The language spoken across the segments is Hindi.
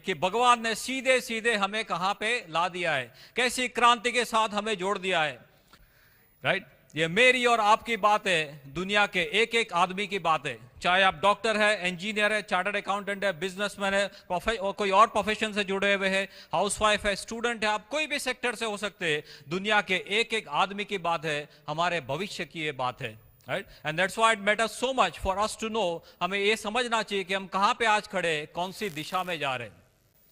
कि भगवान ने सीधे सीधे हमें कहां पे ला दिया है, कैसी क्रांति के साथ हमें जोड़ दिया है। राइट, ये मेरी और आपकी बात है, दुनिया के एक एक आदमी की बात है। चाहे आप डॉक्टर है, इंजीनियर है, चार्टर्ड अकाउंटेंट है, बिजनेसमैन है, और कोई और प्रोफेशन से जुड़े हुए हैं, हाउसवाइफ है, स्टूडेंट है, आप कोई भी सेक्टर से हो सकते हैं। दुनिया के एक एक आदमी की बात है, हमारे भविष्य की ये बात है। Right, and that's why it matters so much for us to know. हमें ये समझना चाहिए कि हम कहां पे आज खड़े, कौन सी दिशा में जा रहे हैं।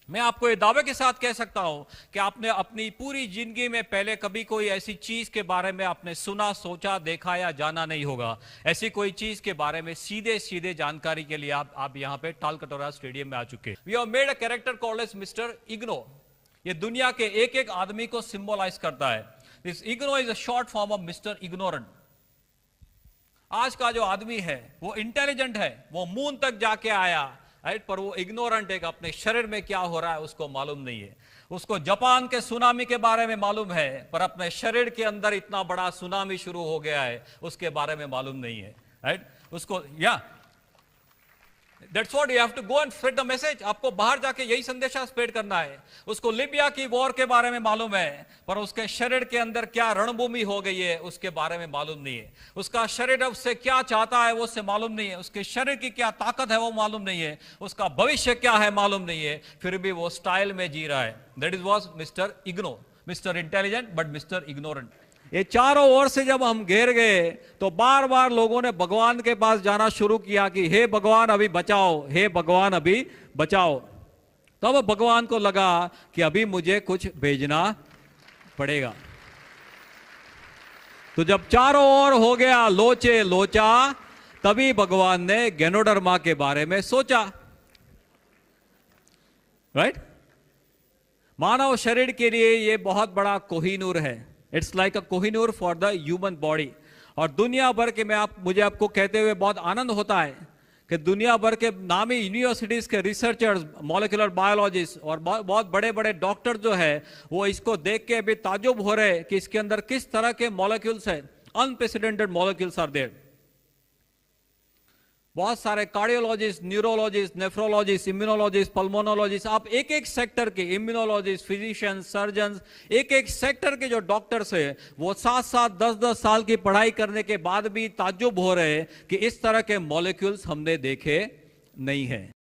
मैं आपको ये दावे के साथ कह सकता हूं कि आपने अपनी पूरी जिंदगी में पहले कभी कोई ऐसी चीज के बारे में आपने सुना, सोचा, देखा या जाना नहीं होगा। ऐसी कोई चीज के बारे में सीधे सीधे जानकारी के लिए आप यहां पे तालकटोरा स्टेडियम में आ चुके। We have made a character called as mister Ignou. ये दुनिया के एक एक आदमी को सिंबलाइज करता है। This IGNOU is a short form of mister ignorant. आज का जो आदमी है वो इंटेलिजेंट है, वो मून तक जाके आया, राइट, पर वो इग्नोरेंट है। अपने शरीर में क्या हो रहा है उसको मालूम नहीं है। उसको जापान के सुनामी के बारे में मालूम है, पर अपने शरीर के अंदर इतना बड़ा सुनामी शुरू हो गया है उसके बारे में मालूम नहीं है। राइट, उसको That's what you have to go and spread the message। आपको बाहर जाके यही संदेशा स्प्रेड करना है। उसको लीबिया की वॉर के बारे में मालूम है, पर उसके शरीर के अंदर क्या रणभूमि हो गई है उसके बारे में मालूम नहीं है। उसका शरीर उससे क्या चाहता है वो उससे मालूम नहीं है। उसके शरीर की क्या ताकत है वो मालूम नहीं है। उसका भविष्य क्या है मालूम नहीं है, फिर भी वो स्टाइल में जी रहा है। That is was mister IGNOU, mister intelligent but mister ignorant. ये चारों ओर से जब हम घेर गए तो बार बार लोगों ने भगवान के पास जाना शुरू किया कि हे भगवान अभी बचाओ, हे भगवान अभी बचाओ। तब तो भगवान को लगा कि अभी मुझे कुछ भेजना पड़ेगा। तो जब चारों ओर हो गया लोचे लोचा, तभी भगवान ने गैनोडर्मा के बारे में सोचा। राइट, मानव शरीर के लिए ये बहुत बड़ा कोहिनूर है। It's like a Kohinoor for the human body. और दुनिया भर के मुझे आपको कहते हुए बहुत आनंद होता है कि दुनिया भर के नामी यूनिवर्सिटीज के रिसर्चर्स, मॉलिक्यूलर बायोलॉजिस्ट और बहुत बड़े बड़े डॉक्टर जो है वो इसको देख के अभी ताजुब हो रहे हैं कि इसके अंदर किस तरह के मॉलिक्यूल्स है। Unprecedented molecules are there. बहुत सारे cardiologist, neurologist, nephrologist, immunologist, pulmonologist, आप एक एक सेक्टर के इम्यूनोलॉजिस्ट, फिजिशियंस, सर्जन्स, एक एक सेक्टर के जो डॉक्टर्स है वो 7-7, 10-10 साल की पढ़ाई करने के बाद भी ताज्जुब हो रहे हैं कि इस तरह के मॉलिक्यूल्स हमने देखे नहीं है।